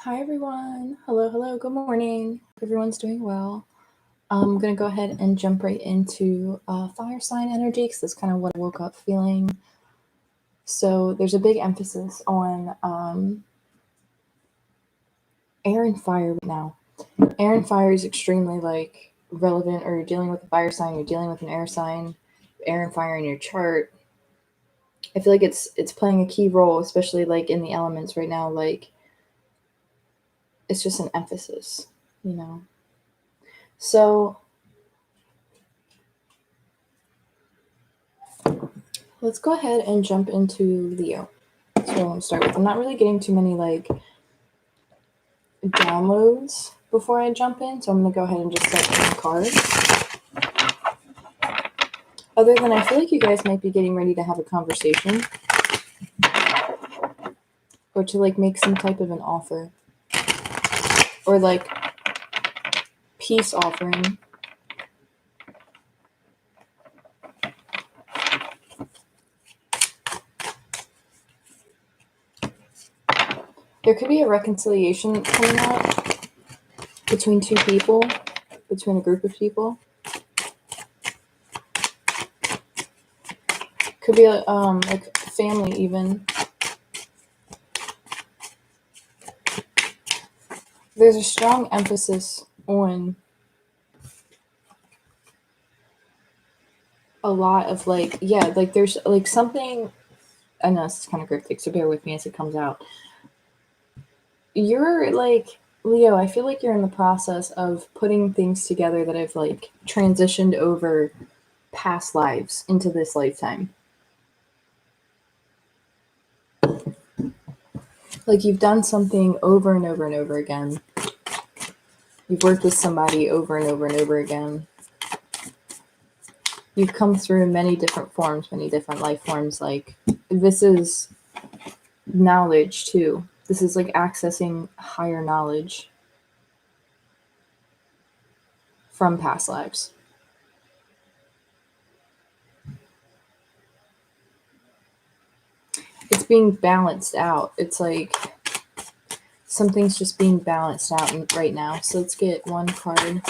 Hi everyone. Hello. Good morning. Hope everyone's doing well. I'm gonna go ahead and jump right into fire sign energy because that's kind of what I woke up feeling. So there's a big emphasis on air and fire right now. Air and fire is extremely relevant, or you're dealing with a fire sign, you're dealing with an air sign, air and fire in your chart. I feel like it's playing a key role, especially like in the elements right now. Like it's just an emphasis, you know. So let's go ahead and jump into Leo. So I'm gonna start with. I'm not really getting too many downloads before I jump in, so I'm gonna go ahead and just start playing cards. Other than I feel like you guys might be getting ready to have a conversation or to make some type of an offer or peace offering. There could be a reconciliation coming up between two people, between a group of people. Could be like family even. There's a strong emphasis on a lot of there's something. I know this is kind of cryptic, so bear with me as it comes out. You're Leo, I feel like you're in the process of putting things together that have transitioned over past lives into this lifetime. Like you've done something over and over and over again. You've worked with somebody over and over and over again. You've come through many different forms, many different life forms. Like this is knowledge too. This is like accessing higher knowledge from past lives. It's being balanced out. It's like something's just being balanced out right now. So let's get one card.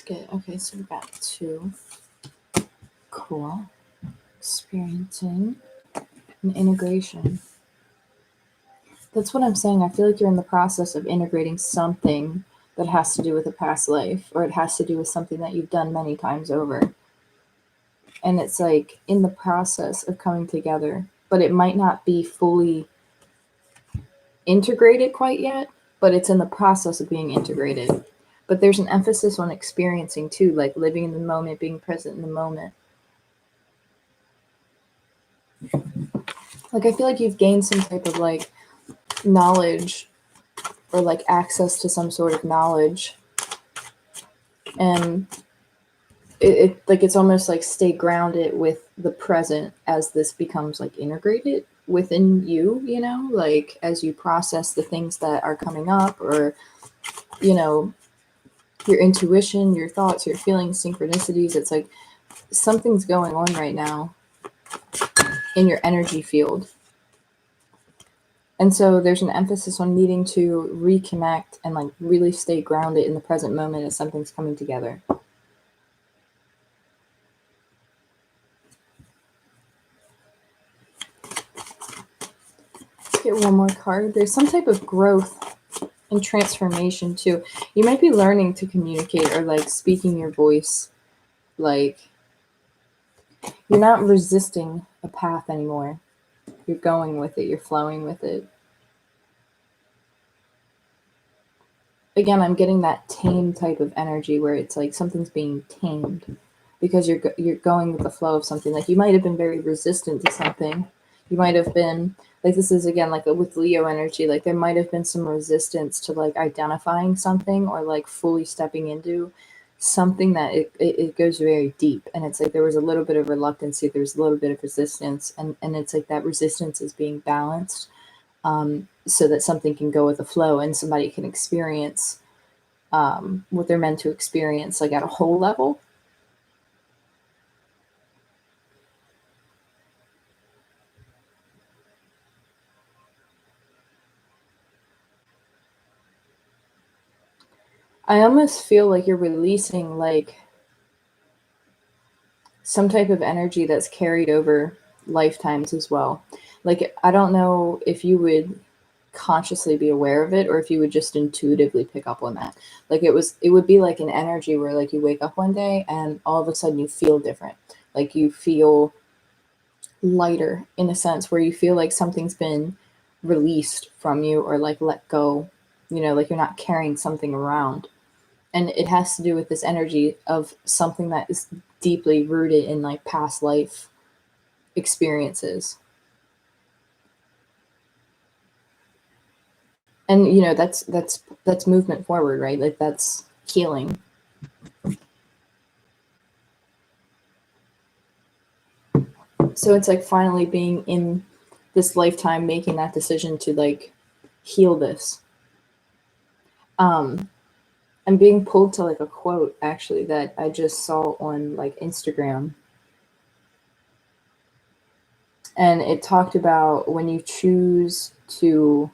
Okay, so we got two. Cool. Experiencing an integration. That's what I'm saying. I feel like you're in the process of integrating something that has to do with a past life, or it has to do with something that you've done many times over. And it's like in the process of coming together, but it might not be fully integrated quite yet, but it's in the process of being integrated. But there's an emphasis on experiencing too, like living in the moment, being present in the moment. Like I feel like you've gained some type of knowledge or access to some sort of knowledge, and it's almost like stay grounded with the present as this becomes integrated within you, like as you process the things that are coming up, or your intuition, your thoughts, your feelings, synchronicities. It's like something's going on right now in your energy field. And so there's an emphasis on needing to reconnect and really stay grounded in the present moment as something's coming together. Let's get one more card. There's some type of growth and transformation too. You might be learning to communicate or speaking your voice. You're not resisting a path anymore. You're going with it. You're flowing with it. Again, I'm getting that tame type of energy where it's like something's being tamed because you're going with the flow of something. Like you might have been very resistant to something. You might have been this is again with Leo energy. Like there might have been some resistance to identifying something or fully stepping into something that it goes very deep, and it's like there was a little bit of reluctancy, there's a little bit of resistance, and it's like that resistance is being balanced, so that something can go with the flow and somebody can experience what they're meant to experience at a whole level. I almost feel like you're releasing like some type of energy that's carried over lifetimes as well. Like, I don't know if you would consciously be aware of it or if you would just intuitively pick up on that. Like, it would be like an energy where like you wake up one day and all of a sudden you feel different. Like you feel lighter in a sense where you feel like something's been released from you or like let go, like you're not carrying something around. And it has to do with this energy of something that is deeply rooted in like past life experiences. And that's movement forward, right? Like that's healing. So it's like finally being in this lifetime making that decision to like heal this. um I'm being pulled to like a quote actually that I just saw on like Instagram, and it talked about when you choose to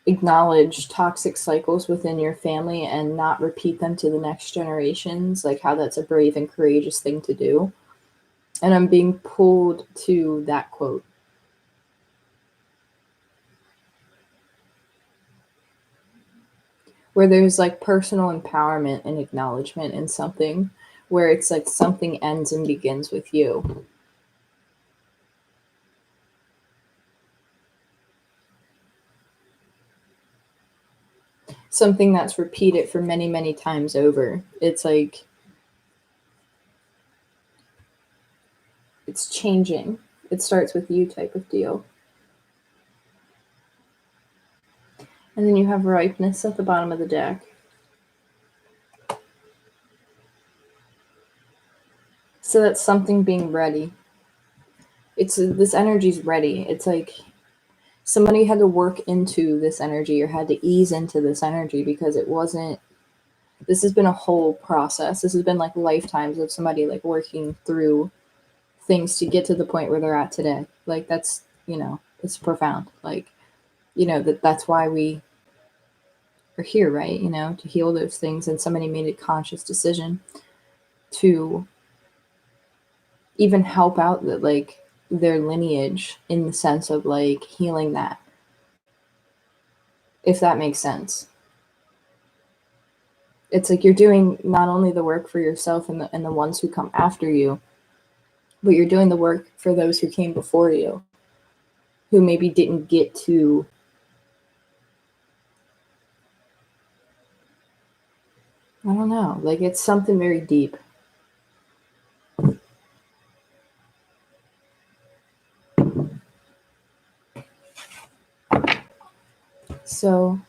acknowledge toxic cycles within your family and not repeat them to the next generations, like how that's a brave and courageous thing to do. And I'm being pulled to that quote where there's like personal empowerment and acknowledgement in something, where it's like something ends and begins with you. Something that's repeated for many, many times over. It's like it's changing. It starts with you type of deal. And then you have ripeness at the bottom of the deck. So that's something being ready. It's this energy's ready. It's like somebody had to work into this energy or had to ease into this energy because it wasn't, this has been a whole process. This has been like lifetimes of somebody like working through things to get to the point where they're at today. Like that's, it's profound. Like, that's why we are here, right? To heal those things. And somebody made a conscious decision to even help out that like their lineage in the sense of like healing that, if that makes sense. It's like you're doing not only the work for yourself and the ones who come after you, but you're doing the work for those who came before you, who maybe didn't get to, I don't know, like it's something very deep. So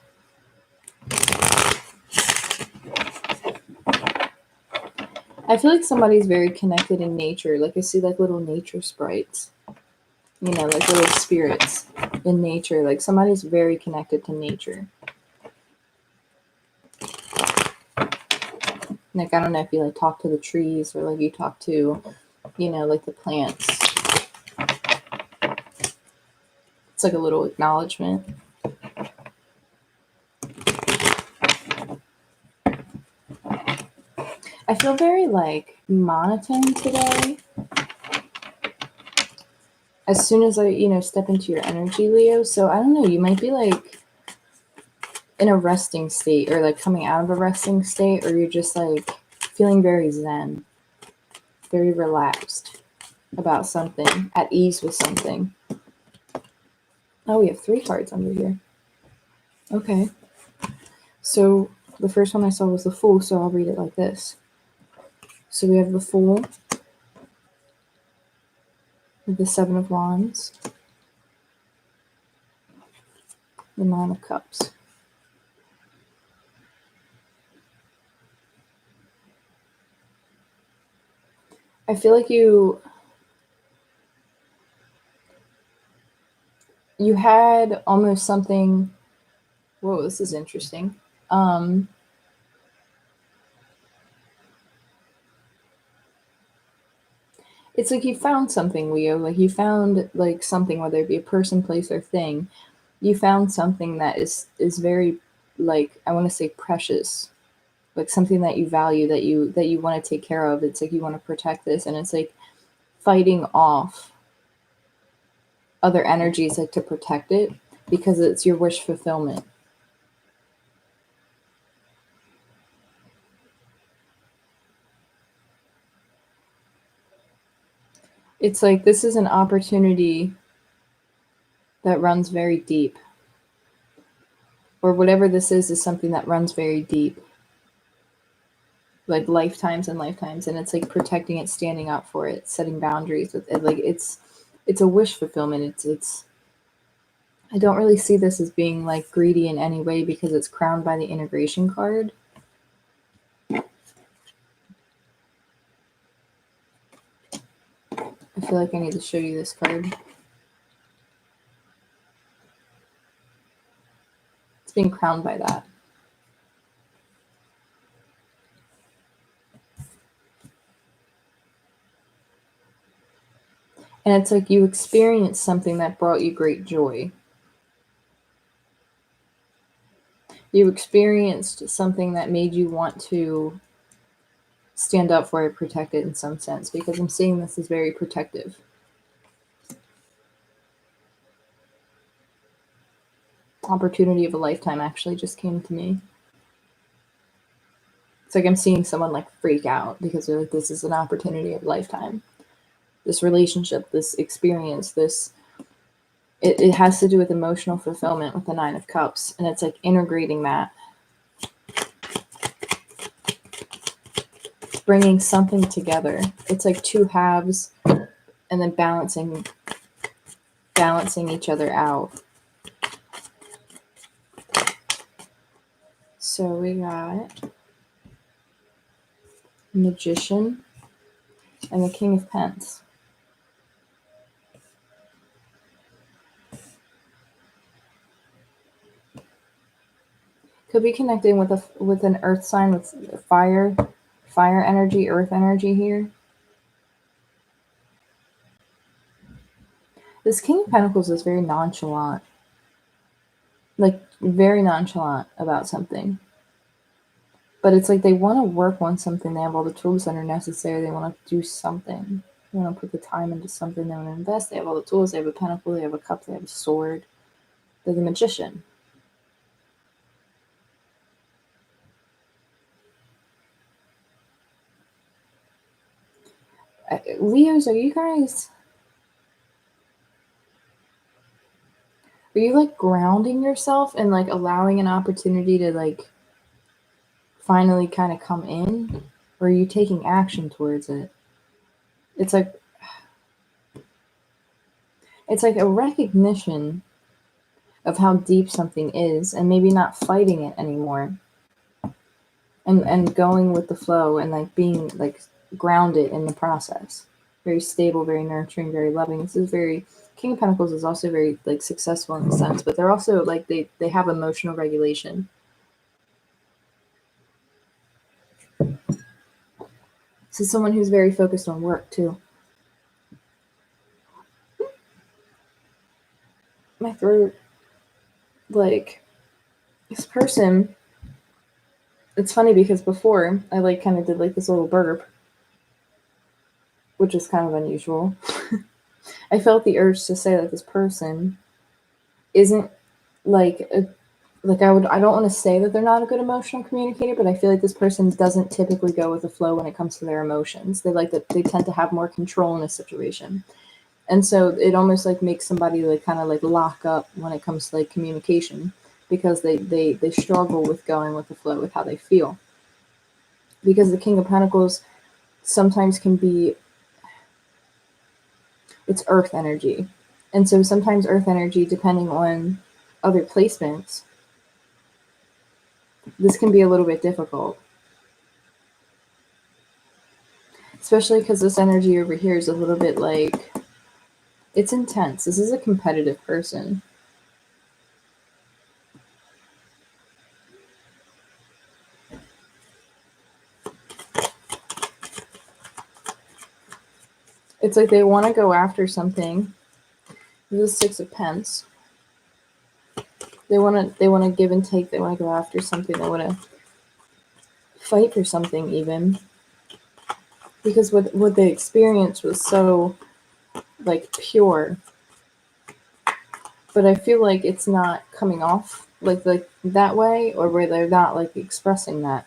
I feel like somebody's very connected in nature. Like I see like little nature sprites, like little spirits in nature. Like somebody's very connected to nature. Like I don't know if you like talk to the trees or like you talk to, like the plants. It's like a little acknowledgement. I feel very like monotone today. As soon as I, step into your energy, Leo. So I don't know, you might be like in a resting state or like coming out of a resting state, or you're just like feeling very zen, very relaxed about something, at ease with something. Oh, we have 3 cards under here. Okay. So the first one I saw was the Fool, so I'll read it like this. So we have the Fool, the 7 of Wands, the 9 of Cups. I feel like you had almost something. Whoa, this is interesting. It's like you found something, Leo. Like you found like something, whether it be a person, place, or thing. You found something that is very like, I want to say precious, like something that you value, that you want to take care of. It's like you want to protect this, and it's like fighting off other energies like to protect it because it's your wish fulfillment. It's like this is an opportunity that runs very deep, or whatever this is something that runs very deep, like lifetimes and lifetimes, and it's like protecting it, standing up for it, setting boundaries with it. Like it's a wish fulfillment. It's I don't really see this as being like greedy in any way because it's crowned by the integration card. I feel like I need to show you this card. It's being crowned by that. And it's like you experienced something that brought you great joy. You experienced something that made you want to stand up for it, protect it in some sense, because I'm seeing this as very protective. Opportunity of a lifetime actually just came to me. It's like I'm seeing someone like freak out because they're like, this is an opportunity of a lifetime. This relationship, this experience, it has to do with emotional fulfillment with the Nine of Cups. And it's like integrating that, bringing something together. It's like two halves and then balancing each other out. So we got Magician and the King of Pence. Could be connecting with an earth sign with fire energy, earth energy here. This King of Pentacles is very nonchalant. Like very nonchalant about something. But it's like they want to work on something. They have all the tools that are necessary. They want to do something. They want to put the time into something. They want to invest. They have all the tools. They have a pentacle. They have a cup. They have a sword. They're the Magician. Leos, are you like grounding yourself and like allowing an opportunity to like finally kind of come in? Or are you taking action towards it? It's like a recognition of how deep something is and maybe not fighting it anymore. And going with the flow and like being like grounded in the process. Very stable, very nurturing, very loving. This is very King of Pentacles is also very like successful in a sense, but they're also like they have emotional regulation. This is someone who's very focused on work too. My throat, like this person, it's funny because before I like kind of did like this little burp, which is kind of unusual. I felt the urge to say that this person isn't like I don't want to say that they're not a good emotional communicator, but I feel like this person doesn't typically go with the flow when it comes to their emotions. They tend to have more control in a situation. And so it almost like makes somebody like kind of like lock up when it comes to like communication because they struggle with going with the flow with how they feel. Because the King of Pentacles sometimes can be it's earth energy. And so sometimes earth energy, depending on other placements, this can be a little bit difficult. Especially because this energy over here is a little bit like, it's intense. This is a competitive person. It's like they want to go after something. This is the Six of Pence. They want to give and take. They want to go after something. They want to fight for something even, because what they experienced was so like pure. But I feel like it's not coming off like that way, or where they're not like expressing that,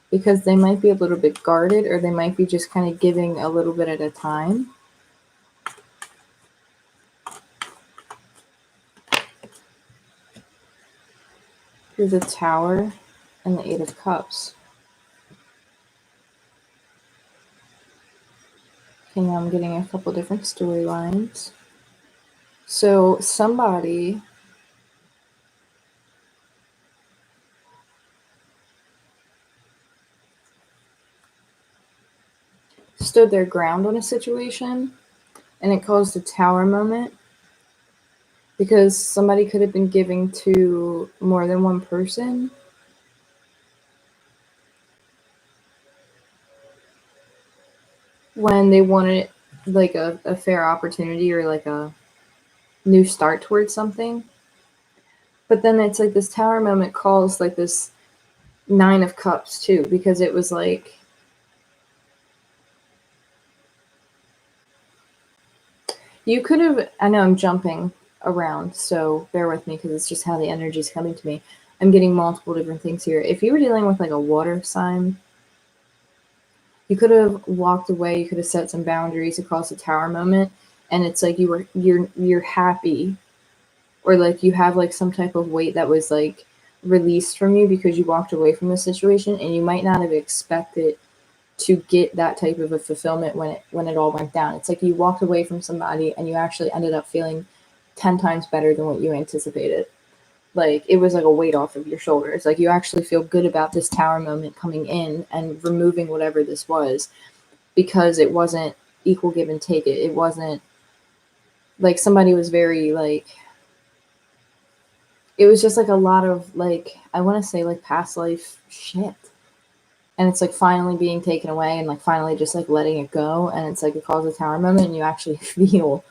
because they might be a little bit guarded, or they might be just kind of giving a little bit at a time. Here's a Tower and the Eight of Cups. Okay, now I'm getting a couple different storylines. So somebody stood their ground on a situation, and it caused a Tower moment, because somebody could have been giving to more than one person. When they wanted like a fair opportunity, or like a new start towards something. But then it's like this Tower moment calls like this Nine of Cups too, because it was like, you could have, I know I'm jumping around, so bear with me, because it's just how the energy is coming to me. I'm getting multiple different things here. If you were dealing with like a water sign, you could have walked away, you could have set some boundaries across the Tower moment, and it's like you're happy, or like you have like some type of weight that was like released from you because you walked away from the situation, and you might not have expected to get that type of a fulfillment when it all went down. It's like you walked away from somebody and you actually ended up feeling 10 times better than what you anticipated. Like it was like a weight off of your shoulders. Like you actually feel good about this Tower moment coming in and removing whatever this was, because it wasn't equal give and take. It wasn't like somebody was very like, it was just like a lot of like, I want to say like past life shit, and it's like finally being taken away, and like finally just like letting it go, and it's like it causes a Tower moment, and you actually feel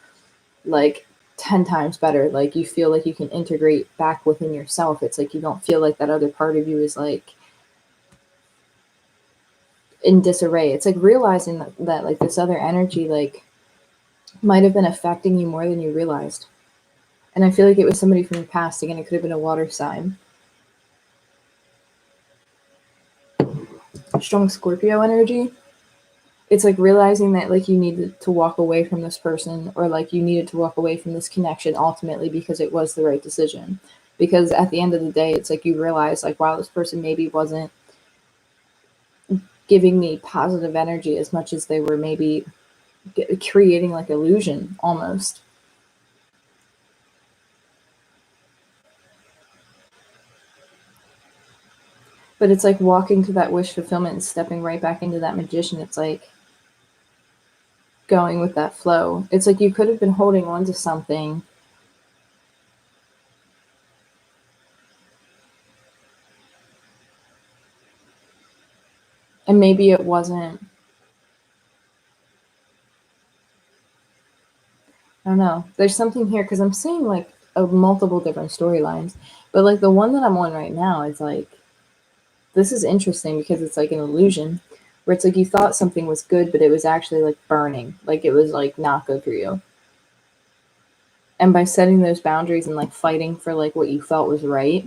like 10 times better. Like you feel like you can integrate back within yourself. It's like you don't feel like that other part of you is like in disarray. It's like realizing that like this other energy like might have been affecting you more than you realized. And I feel like it was somebody from the past. Again, it could have been a water sign. Strong Scorpio energy. It's like realizing that like you needed to walk away from this person, or like you needed to walk away from this connection ultimately, because it was the right decision. Because at the end of the day, it's like you realize like, wow, this person maybe wasn't giving me positive energy as much as they were maybe creating like illusion almost. But it's like walking to that wish fulfillment and stepping right back into that magician. It's like going with that flow. It's like you could have been holding on to something, and maybe it wasn't, I don't know. There's something here, because I'm seeing like a multiple different storylines, but like the one that I'm on right now is like, this is interesting because it's like an illusion, where it's like you thought something was good, but it was actually like burning, like it was like not good for you. And by setting those boundaries and like fighting for like what you felt was right,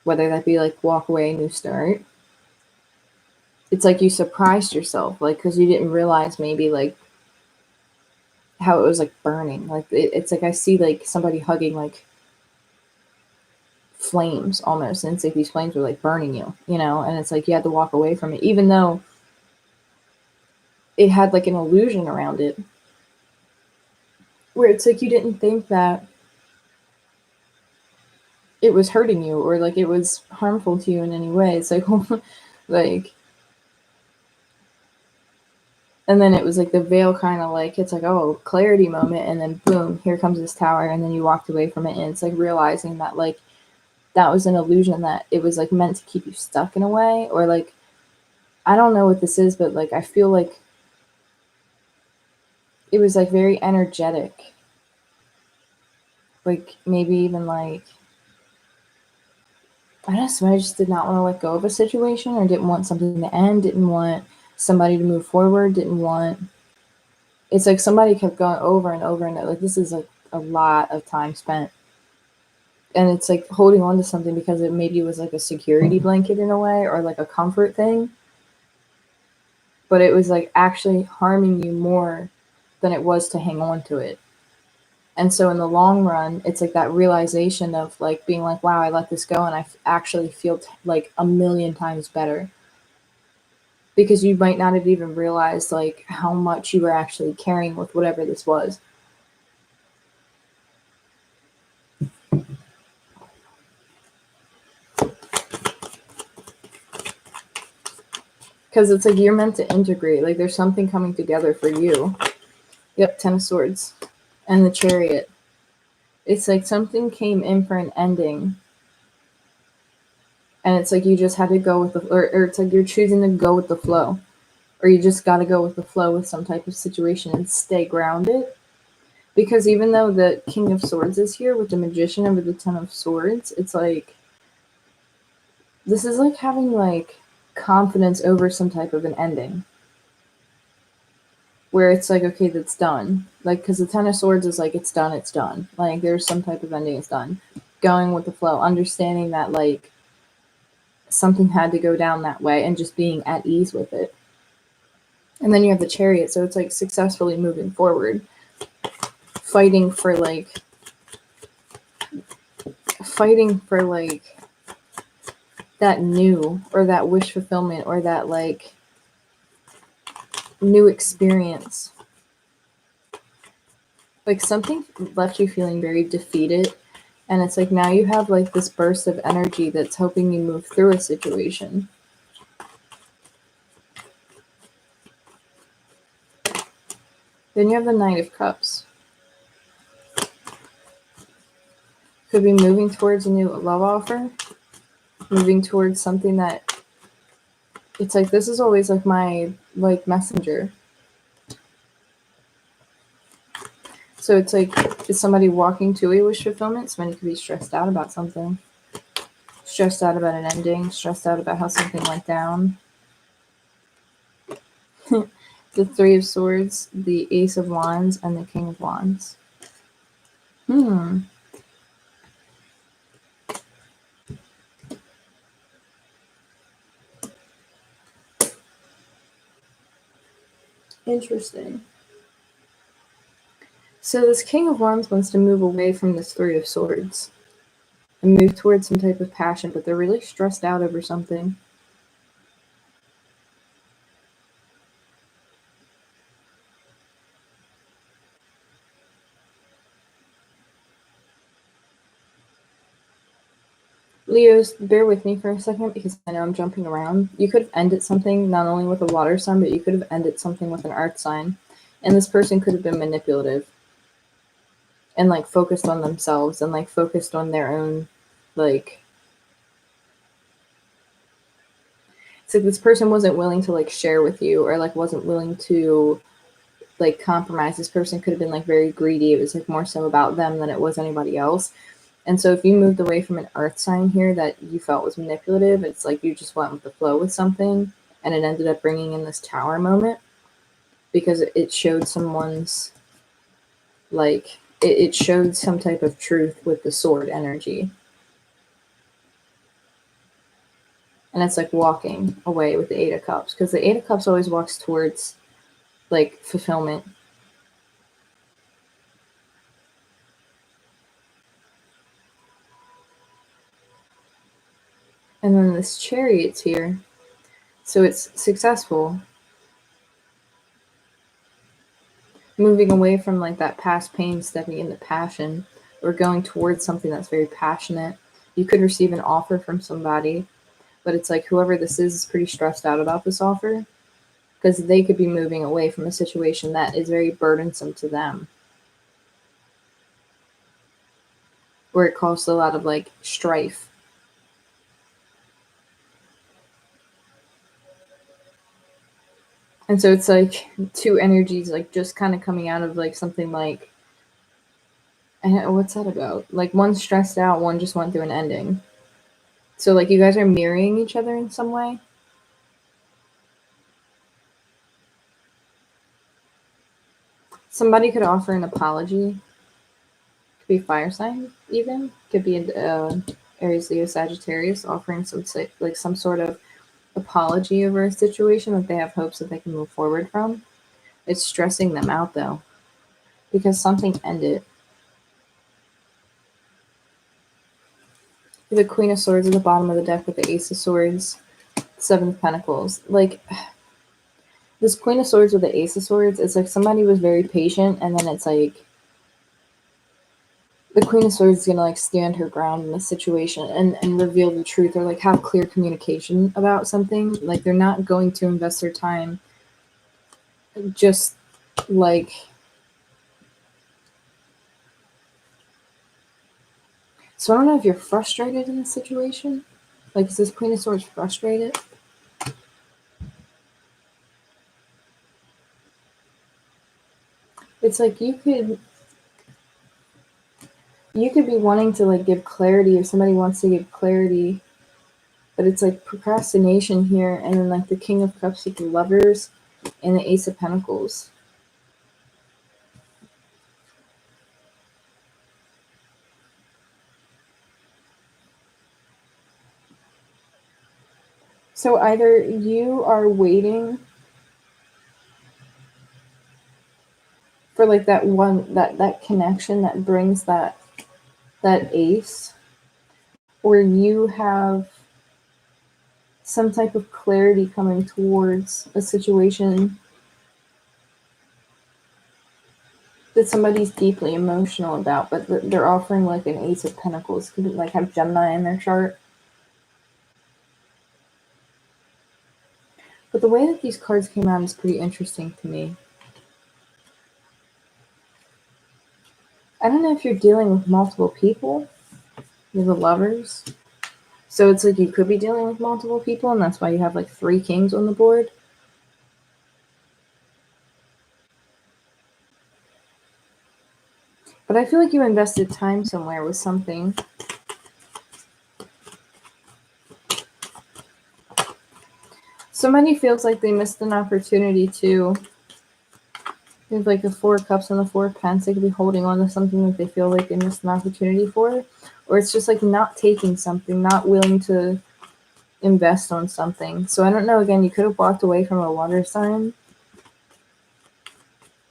whether that be like walk away, new start, it's like you surprised yourself, like because you didn't realize maybe like how it was like burning. Like it's like I see like somebody hugging like flames almost, and it's like these flames were like burning you, and it's like you had to walk away from it, even though it had like an illusion around it, where it's like you didn't think that it was hurting you, or like it was harmful to you in any way. It's like like, and then it was like the veil kind of like, it's like, oh, clarity moment, and then boom, here comes this Tower, and then you walked away from it, and it's like realizing that like that was an illusion, that it was like meant to keep you stuck in a way, or like, I don't know what this is, but like I feel like it was like very energetic, like maybe even like I don't know, somebody just did not want to let go of a situation, or didn't want something to end, didn't want somebody to move forward, didn't want. It's like somebody kept going over and over and over. Like, this is like a lot of time spent. And it's like holding on to something because it maybe was like a security blanket in a way, or like a comfort thing. But it was like actually harming you more than it was to hang on to it. And so in the long run, it's like that realization of like being like, wow, I let this go and I actually feel like a million times better. Because you might not have even realized like how much you were actually carrying with whatever this was. Because it's like you're meant to integrate. Like there's something coming together for you. Yep, Ten of Swords. And the Chariot. It's like something came in for an ending. And it's like you just had to go with the, or it's like you're choosing to go with the flow. Or you just got to go with the flow with some type of situation and stay grounded. Because even though the King of Swords is here with the Magician over the Ten of Swords, it's like, this is like having like confidence over some type of an ending. Where it's like, okay, that's done. Like, because the Ten of Swords is like, it's done, it's done. Like, there's some type of ending, it's done. Going with the flow, understanding that like something had to go down that way and just being at ease with it. And then you have the Chariot, so it's like successfully moving forward, fighting for like that new, or that wish fulfillment, or that like new experience. Like something left you feeling very defeated, and it's like now you have like this burst of energy that's helping you move through a situation. Then you have the Knight of Cups. Could be moving towards a new love offer, moving towards something that, it's like, this is always like my like messenger. So it's like, is somebody walking to a wish fulfillment? Somebody could be stressed out about something. Stressed out about an ending, stressed out about how something went down. The Three of Swords, the Ace of Wands, and the King of Wands. Interesting. So this King of Wands wants to move away from this Three of Swords and move towards some type of passion, but they're really stressed out over something. Leos, bear with me for a second because I know I'm jumping around. You could have ended something not only with a water sign, but you could have ended something with an earth sign. And this person could have been manipulative and like focused on themselves and like focused on their own, like, so this person wasn't willing to like share with you, or like wasn't willing to like compromise. This person could have been like very greedy. It was like more so about them than it was anybody else. And so if you moved away from an earth sign here that you felt was manipulative, it's like you just went with the flow with something, and it ended up bringing in this tower moment because it showed someone's, like, it showed some type of truth with the sword energy. And it's like walking away with the Eight of Cups, because the Eight of Cups always walks towards like fulfillment. And then this Chariot's here. So it's successful. Moving away from like that past pain, stepping into passion, or going towards something that's very passionate. You could receive an offer from somebody, but it's like whoever this is pretty stressed out about this offer because they could be moving away from a situation that is very burdensome to them, where it causes a lot of like strife. And so it's like two energies like just kind of coming out of like something like, what's that about? Like one stressed out, one just went through an ending. So like you guys are mirroring each other in some way. Somebody could offer an apology. Could be fire sign even. Could be Aries, Leo, Sagittarius offering some sort of apology over a situation that they have hopes that they can move forward from. It's stressing them out though, because something ended. The Queen of Swords at the bottom of the deck with the Ace of Swords, Seven of Pentacles. Like this Queen of Swords with the Ace of Swords, it's like somebody was very patient, and then it's like the Queen of Swords is gonna like stand her ground in this situation and reveal the truth, or like have clear communication about something. Like they're not going to invest their time just like so I don't know if you're frustrated in this situation. Like is this Queen of Swords frustrated? It's like you could be wanting to like give clarity, or somebody wants to give clarity, but it's like procrastination here, and then like the King of Cups with the Lovers and the Ace of Pentacles. So either you are waiting for like that connection that brings that ace, or you have some type of clarity coming towards a situation that somebody's deeply emotional about, but they're offering like an Ace of Pentacles. Could like have Gemini in their chart. But the way that these cards came out is pretty interesting to me. I don't know if you're dealing with multiple people. You're the Lovers. So it's like you could be dealing with multiple people, and that's why you have like 3 kings on the board. But I feel like you invested time somewhere with something. Somebody feels like they missed an opportunity to. With like the 4 of Cups and the 4 of Pence, they could be holding on to something that they feel like they missed an opportunity for. Or it's just like not taking something, not willing to invest on something. So I don't know, again, you could have walked away from a water sign.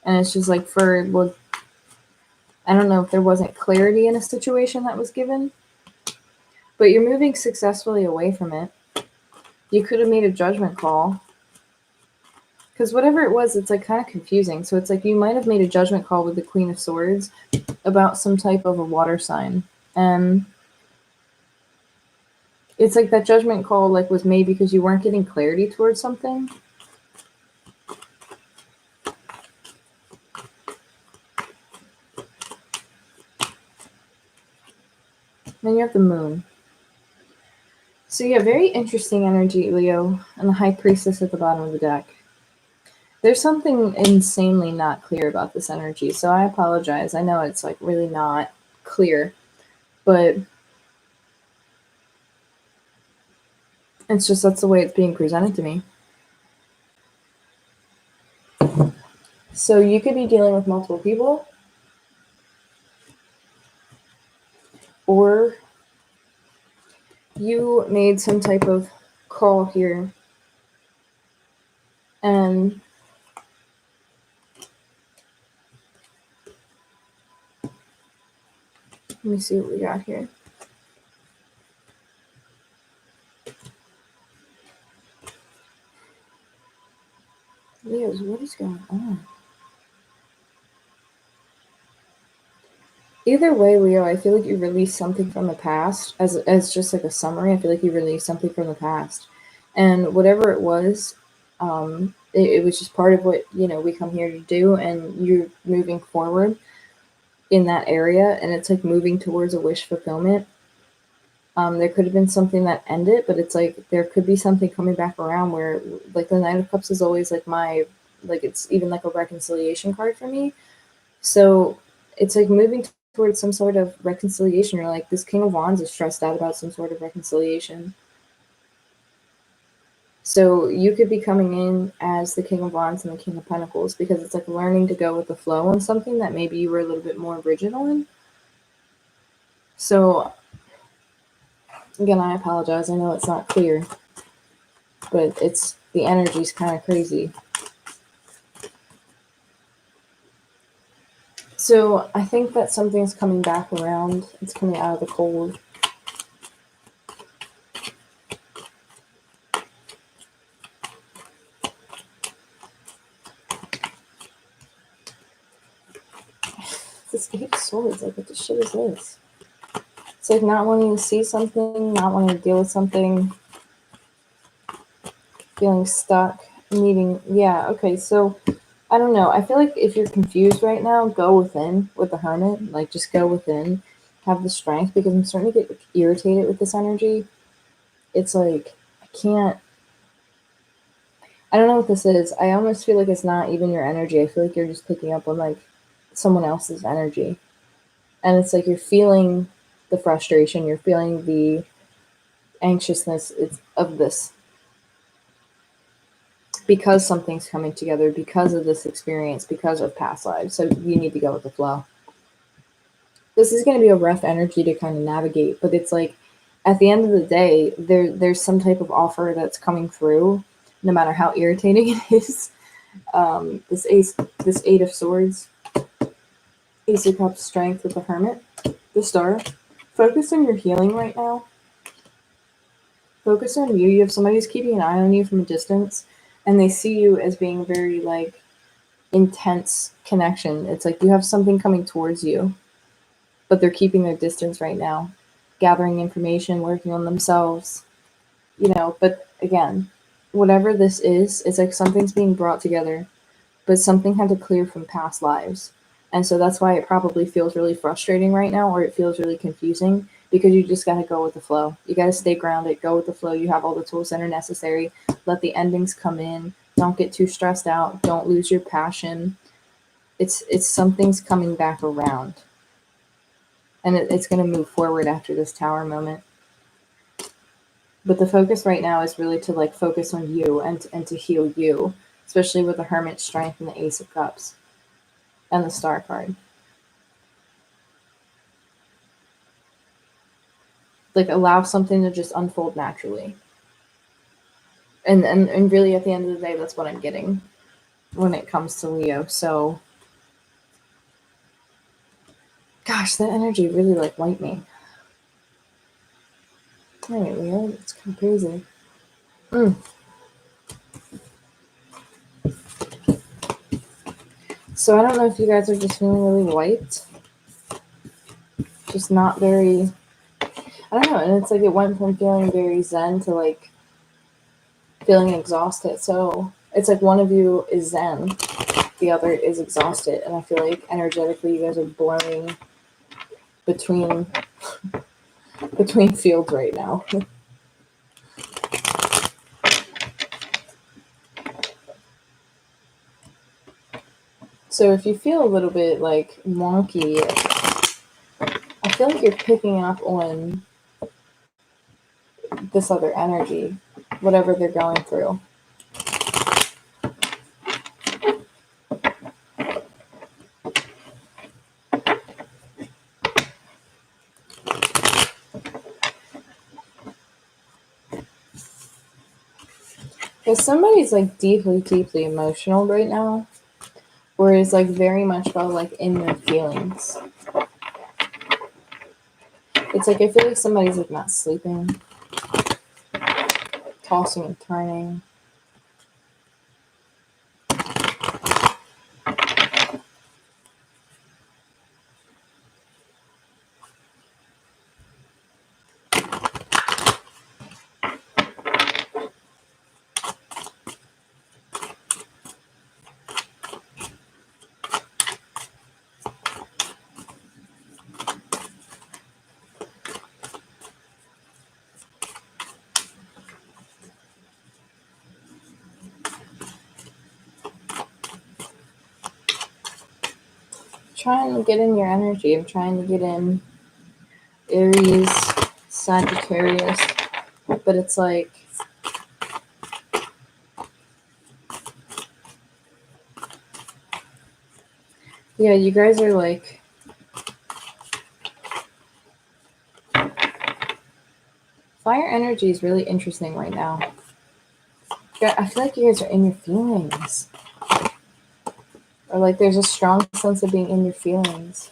And it's just like well, I don't know if there wasn't clarity in a situation that was given. But you're moving successfully away from it. You could have made a judgment call. Because whatever it was, it's like kind of confusing. So it's like you might have made a judgment call with the Queen of Swords about some type of a water sign. And it's like that judgment call like was made because you weren't getting clarity towards something. Then you have the Moon. So yeah, very interesting energy, Leo, and the High Priestess at the bottom of the deck. There's something insanely not clear about this energy, so I apologize. I know it's like really not clear, but it's just that's the way it's being presented to me. So you could be dealing with multiple people, or you made some type of call here, and let me see what we got here. Leos, what is going on? Either way, Leo, I feel like you released something from the past. As just like a summary, I feel like you released something from the past. And whatever it was, it was just part of what, we come here to do, and you're moving forward in that area, and it's like moving towards a wish fulfillment. There could have been something that ended, but it's like there could be something coming back around where like the Knight of Cups is always like it's even like a reconciliation card for me. So it's like moving towards some sort of reconciliation, or like this King of Wands is stressed out about some sort of reconciliation. So you could be coming in as the King of Wands and the King of Pentacles, because it's like learning to go with the flow on something that maybe you were a little bit more rigid on. So again, I apologize. I know it's not clear, but it's the energy's kind of crazy. So I think that something's coming back around. It's coming out of the cold. This Eight of Swords, like, what the shit is this? It's like not wanting to see something, not wanting to deal with something, feeling stuck, needing, yeah, okay, so I don't know. I feel like if you're confused right now, go within with the Hermit. Like, just go within, have the strength, because I'm starting to get irritated with this energy. It's like, I don't know what this is. I almost feel like it's not even your energy. I feel like you're just picking up on, like, someone else's energy. And it's like you're feeling the frustration, you're feeling the anxiousness of this, because something's coming together, because of this experience, because of past lives. So you need to go with the flow. This is going to be a rough energy to kind of navigate, but it's like at the end of the day, there's some type of offer that's coming through, no matter how irritating it is. This Eight of Swords, Ace of Cups, Strength with the Hermit, the Star. Focus on your healing right now. Focus on you. You have somebody who's keeping an eye on you from a distance, and they see you as being very, like, intense connection. It's like you have something coming towards you, but they're keeping their distance right now, gathering information, working on themselves, but again, whatever this is, it's like something's being brought together, but something had to clear from past lives. And so that's why it probably feels really frustrating right now, or it feels really confusing, because you just got to go with the flow. You got to stay grounded, go with the flow. You have all the tools that are necessary. Let the endings come in. Don't get too stressed out. Don't lose your passion. It's something's coming back around, and it's going to move forward after this Tower moment. But the focus right now is really to, like, focus on you and to heal you, especially with the Hermit, Strength, and the Ace of Cups and the Star card. Like, allow something to just unfold naturally. And really, at the end of the day, that's what I'm getting when it comes to Leo. So, gosh, that energy really, like, wiped me. All right, Leo, it's kind of crazy. So I don't know if you guys are just feeling really wiped. Just not very, I don't know. And it's like it went from feeling very zen to, like, feeling exhausted. So it's like one of you is zen, the other is exhausted. And I feel like energetically you guys are boiling between fields right now. So if you feel a little bit, like, wonky, I feel like you're picking up on this other energy, whatever they're going through. If somebody's, like, deeply, deeply emotional right now, or is, like, very much about, like, in their feelings. It's like I feel like somebody's, like, not sleeping, tossing and turning. trying to get in your energy. I'm trying to get in Aries, Sagittarius, but it's like, yeah, you guys are like, fire energy is really interesting right now. I feel like you guys are in your feelings. Or like there's a strong sense of being in your feelings.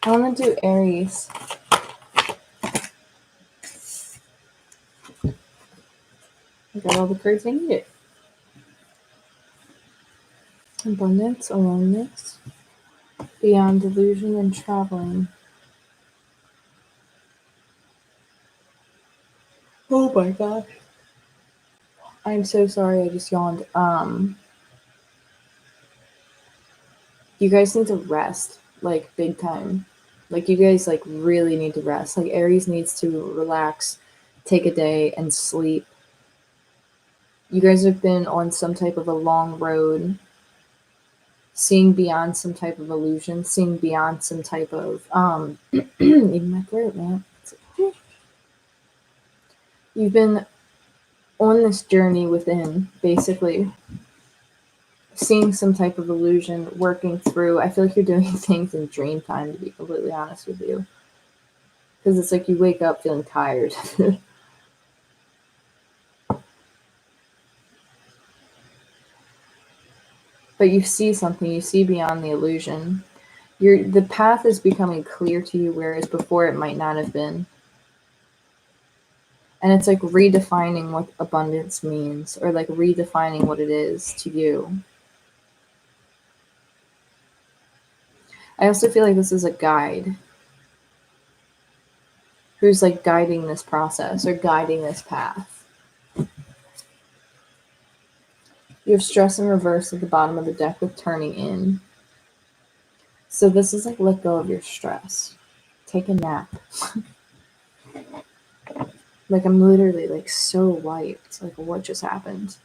I want to do Aries. I got all the cards I needed. Abundance, aloneness, beyond delusion and traveling. Oh my gosh. I'm so sorry, I just yawned. You guys need to rest, like big time. Like you guys like really need to rest. Like Aries needs to relax, take a day and sleep. You guys have been on some type of a long road, seeing beyond some type of illusion, seeing beyond some type of even my throat, man. You've been on this journey within, basically, seeing some type of illusion, working through. I feel like you're doing things in dream time, to be completely honest with you. Because it's like you wake up feeling tired. But you see something, you see beyond the illusion. The path is becoming clear to you, whereas before it might not have been. And it's like redefining what abundance means, or like redefining what it is to you. I also feel like this is a guide who's like guiding this process or guiding this path. You have stress in reverse at the bottom of the deck with turning in. So this is like let go of your stress. Take a nap. Like I'm literally like so wiped. Like what just happened?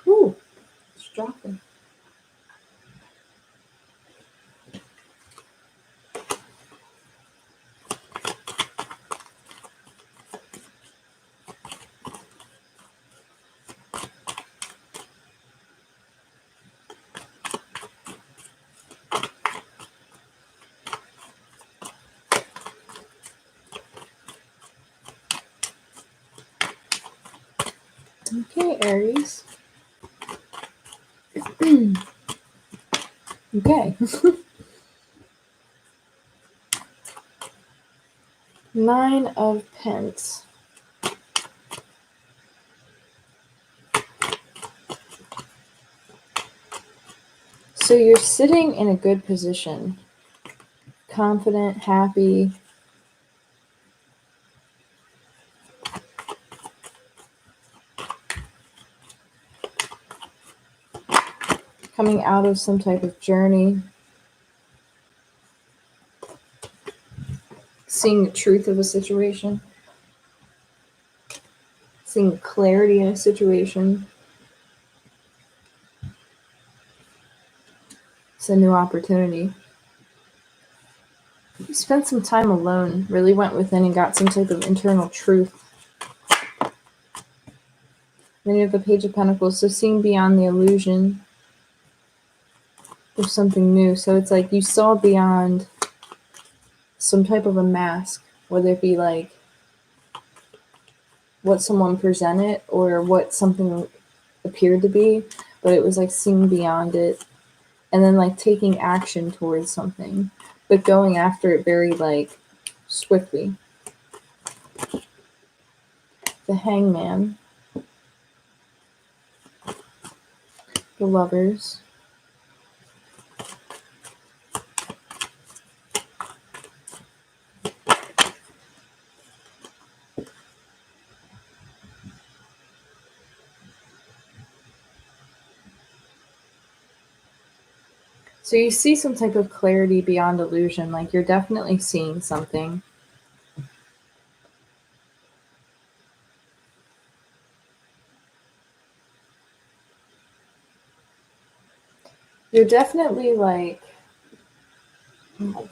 Whew, it's dropping. Okay, Aries. Okay. 9 of Pence. So you're sitting in a good position. Confident, happy. Coming out of some type of journey. Seeing the truth of a situation. Seeing clarity in a situation. It's a new opportunity. You spent some time alone, really went within and got some type of internal truth. Then you have the Page of Pentacles, so seeing beyond the illusion of something new. So it's like you saw beyond some type of a mask, whether it be like what someone presented or what something appeared to be, but it was like seeing beyond it. and then like taking action towards something, but going after it very like swiftly. The Hangman, the Lovers, so you see some type of clarity beyond illusion, like you're definitely seeing something. You're definitely like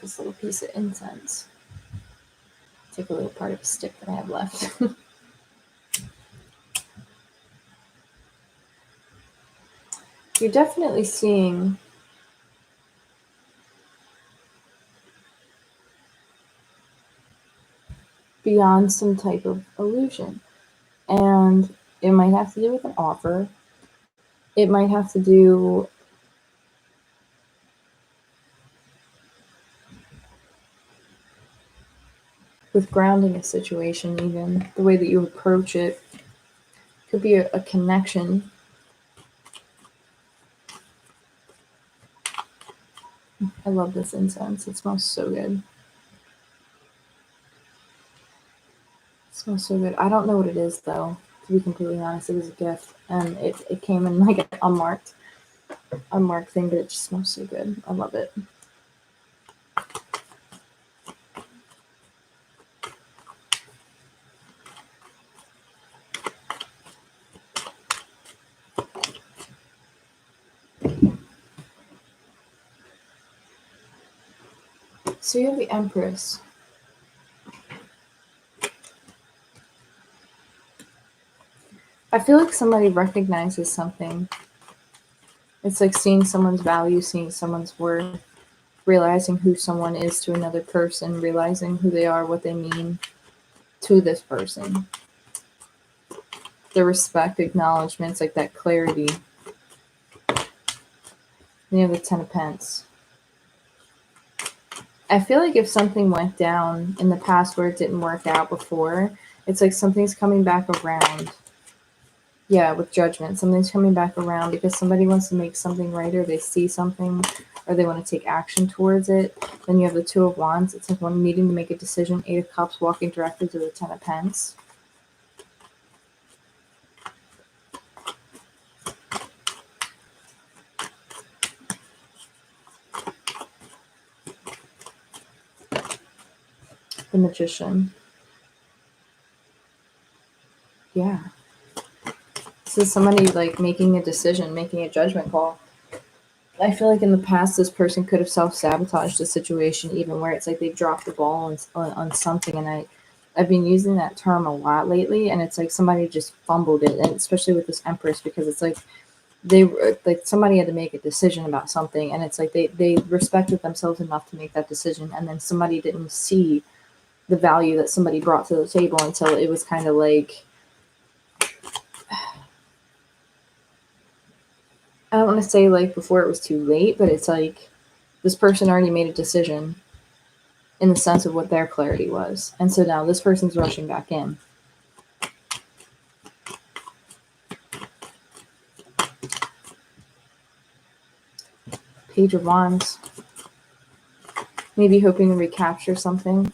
this little piece of incense. Take a little part of a stick that I have left. You're definitely seeing beyond some type of illusion. And it might have to do with an offer. It might have to do with grounding a situation, even the way that you approach it. Could be a connection. I love this incense. It smells so good. It smells so good. I don't know what it is though, to be completely honest. It was a gift and it came in like an unmarked thing, but it just smells so good. I love it. So you have the Empress. I feel like somebody recognizes something. It's like seeing someone's value, seeing someone's worth, realizing who someone is to another person, realizing who they are, what they mean to this person. The respect, acknowledgments, like that clarity. Then you have the Ten of Pence. I feel like if something went down in the past where it didn't work out before, it's like something's coming back around. Yeah, with Judgment, something's coming back around because somebody wants to make something right, or they see something, or they want to take action towards it. Then you have the Two of Wands. It's like one needing to make a decision. Eight of Cups walking directly to the Ten of Pence. The Magician. Yeah. This is somebody like making a decision, making a judgment call. I feel like in the past, this person could have self-sabotaged the situation, even where it's like they dropped the ball on something. And I've been using that term a lot lately, and it's like somebody just fumbled it, and especially with this Empress, because it's like they like somebody had to make a decision about something, and it's like they respected themselves enough to make that decision, and then somebody didn't see the value that somebody brought to the table until it was kind of like, I don't want to say like before it was too late, but it's like this person already made a decision in the sense of what their clarity was. And so now this person's rushing back in. Page of Wands. Maybe hoping to recapture something.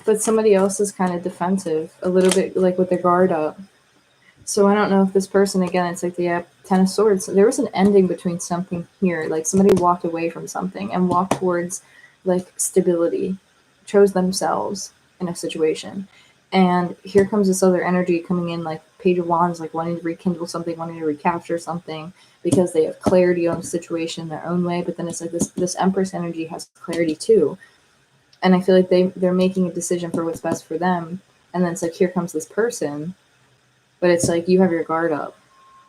But somebody else is kind of defensive, a little bit like with their guard up. So I don't know if this person, again, it's like the Ten of Swords. There was an ending between something here. Like somebody walked away from something and walked towards like stability, chose themselves in a situation. And here comes this other energy coming in, like Page of Wands, like wanting to rekindle something, wanting to recapture something because they have clarity on the situation their own way. But then it's like this Empress energy has clarity too. And I feel like they're making a decision for what's best for them. And then it's like, here comes this person, but it's like you have your guard up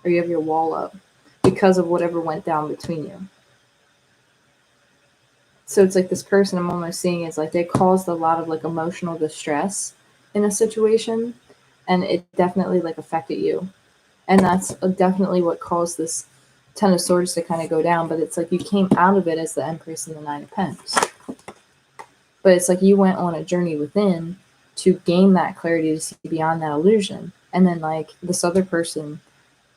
or you have your wall up because of whatever went down between you. So it's like this person I'm almost seeing is like they caused a lot of like emotional distress in a situation, and it definitely like affected you. And that's definitely what caused this Ten of Swords to kind of go down. But it's like you came out of it as the Empress and the Nine of Pents. But it's like you went on a journey within to gain that clarity to see beyond that illusion. And then like this other person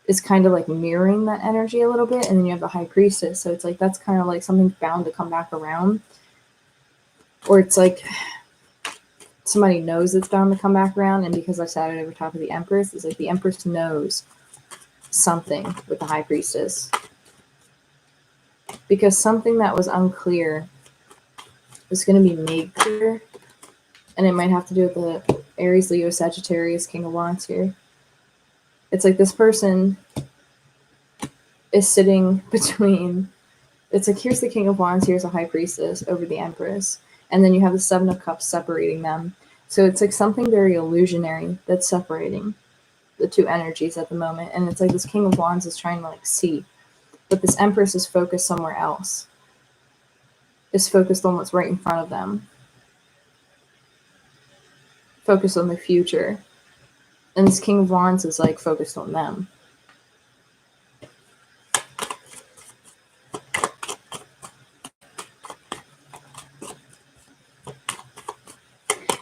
is kind of like mirroring that energy a little bit. And then you have the High Priestess. So it's like that's kind of like something's bound to come back around. Or it's like somebody knows it's bound to come back around. And because I sat it over top of the Empress, it's like the Empress knows something with the High Priestess. Because something that was unclear is going to be made clear. And it might have to do with the Aries, Leo, Sagittarius, King of Wands here. It's like this person is sitting between, it's like here's the King of Wands, here's a High Priestess over the Empress. And then you have the Seven of Cups separating them. So it's like something very illusionary that's separating the two energies at the moment. And it's like this King of Wands is trying to like see. But this Empress is focused somewhere else. Is focused on what's right in front of them. Focused on the future. And this King of Wands is like focused on them.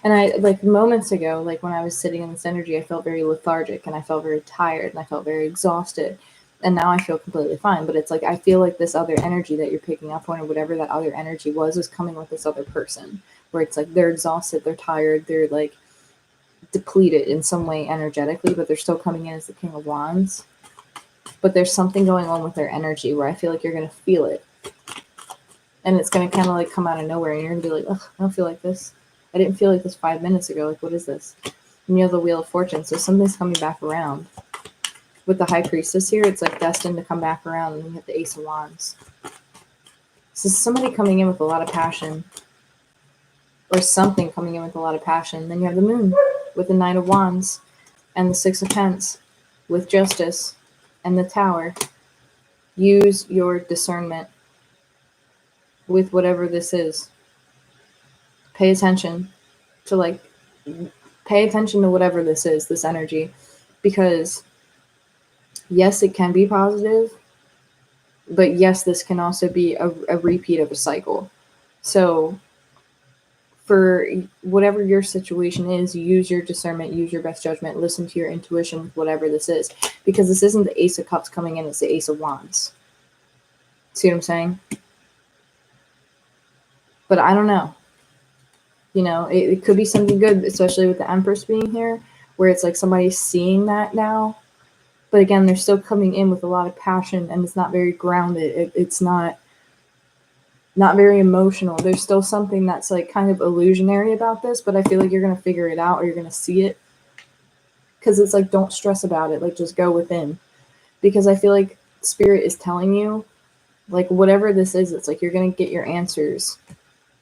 And I, like moments ago, like when I was sitting in this energy, I felt very lethargic and I felt very tired and I felt very exhausted. And now I feel completely fine. But it's like I feel like this other energy that you're picking up on, or whatever that other energy was, is coming with this other person. Where it's like they're exhausted, they're tired, they're like depleted in some way energetically, but they're still coming in as the King of Wands. But there's something going on with their energy where I feel like you're going to feel it. And it's going to kind of like come out of nowhere and you're going to be like, ugh, I don't feel like this. I didn't feel like this 5 minutes ago. Like, what is this? And you have the Wheel of Fortune. So something's coming back around. With the High Priestess here, it's like destined to come back around. And then you have the Ace of Wands. So somebody coming in with a lot of passion. Or something coming in with a lot of passion. Then you have the Moon with the Knight of Wands. And the Six of Pence with Justice. And the Tower. Use your discernment with whatever this is. Pay attention to like, pay attention to whatever this is, this energy, because yes, it can be positive, but yes, this can also be a repeat of a cycle. So for whatever your situation is, use your discernment, use your best judgment, listen to your intuition with whatever this is, because this isn't the Ace of Cups coming in, it's the Ace of Wands. See what I'm saying? But I don't know. You know, it could be something good, especially with the Empress being here, where it's like somebody's seeing that now. But again, they're still coming in with a lot of passion, and it's not very grounded. It's not very emotional. There's still something that's like kind of illusionary about this, but I feel like you're going to figure it out or you're going to see it. Because it's like, don't stress about it. Like, just go within. Because I feel like Spirit is telling you, like, whatever this is, it's like you're going to get your answers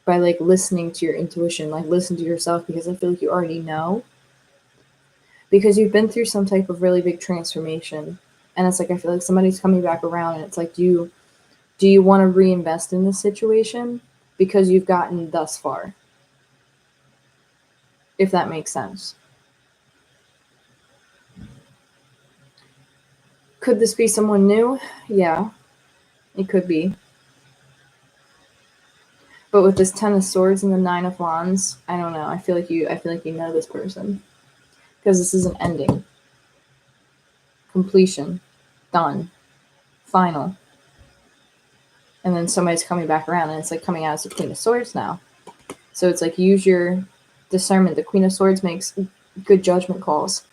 by like listening to your intuition, like listen to yourself, because I feel like you already know, because you've been through some type of really big transformation. And it's like I feel like somebody's coming back around, and it's like, do you want to reinvest in this situation because you've gotten thus far, if that makes sense? Could this be someone new? Yeah, it could be. But with this Ten of Swords and the Nine of Wands, I don't know. I feel like you know this person, because this is an ending, completion, done, final. And then somebody's coming back around, and it's like coming out as the Queen of Swords now. So it's like, use your discernment. The Queen of Swords makes good judgment calls,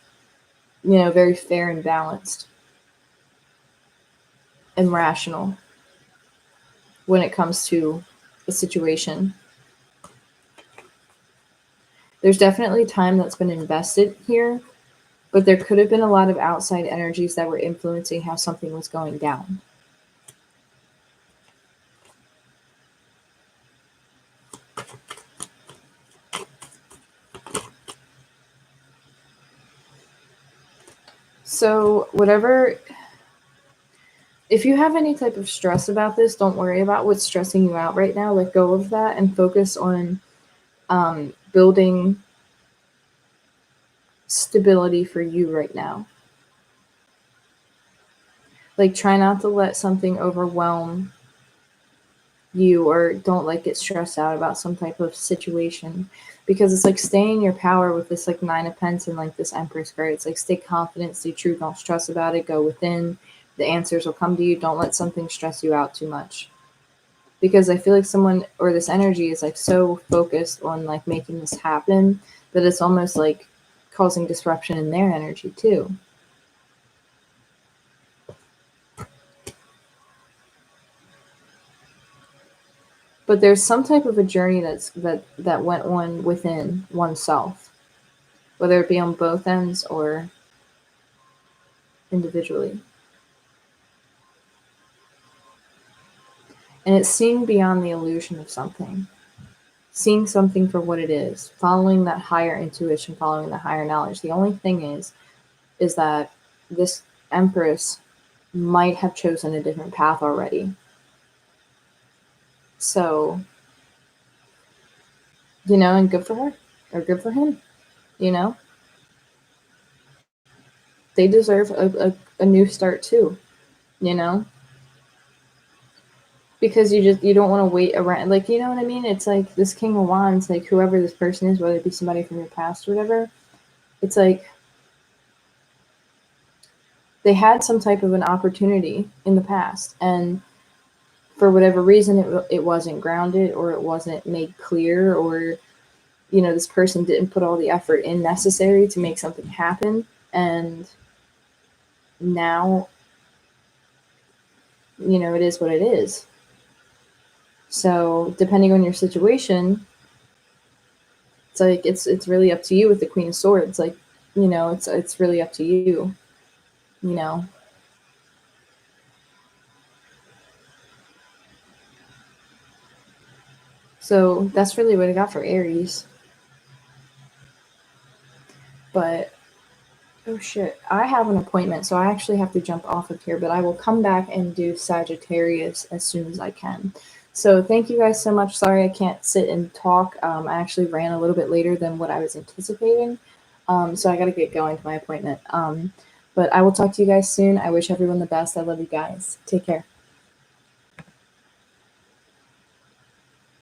you know, very fair and balanced and rational when it comes to a situation. There's definitely time that's been invested here, but there could have been a lot of outside energies that were influencing how something was going down. So whatever if you have any type of stress about this, don't worry about what's stressing you out right now. Let go of that and focus on building stability for you right now. Like, try not to let something overwhelm you, or don't like get stressed out about some type of situation, because it's like stay in your power with this like Nine of Pence and like this Empress card. It's like stay confident, stay true, don't stress about it, go within. The answers will come to you. Don't let something stress you out too much, because I feel like someone or this energy is like so focused on like making this happen that it's almost like causing disruption in their energy too. But there's some type of a journey that went on within oneself, whether it be on both ends or individually. And it's seeing beyond the illusion of something, seeing something for what it is, following that higher intuition, following the higher knowledge. The only thing is that this Empress might have chosen a different path already. So, and good for her or good for him, you know, they deserve a new start too, you know, because you don't want to wait around, like, you know what I mean? It's like this King of Wands, like whoever this person is, whether it be somebody from your past or whatever, it's like they had some type of an opportunity in the past, and for whatever reason it wasn't grounded, or it wasn't made clear, or this person didn't put all the effort in necessary to make something happen, and now it is what it is. So depending on your situation, it's like it's really up to you with the Queen of Swords. Like, it's really up to you. You know. So that's really what I got for Aries. But oh shit, I have an appointment, so I actually have to jump off of here. But I will come back and do Sagittarius as soon as I can. So thank you guys so much. Sorry I can't sit and talk. I actually ran a little bit later than what I was anticipating. So I got to get going to my appointment. But I will talk to you guys soon. I wish everyone the best. I love you guys. Take care.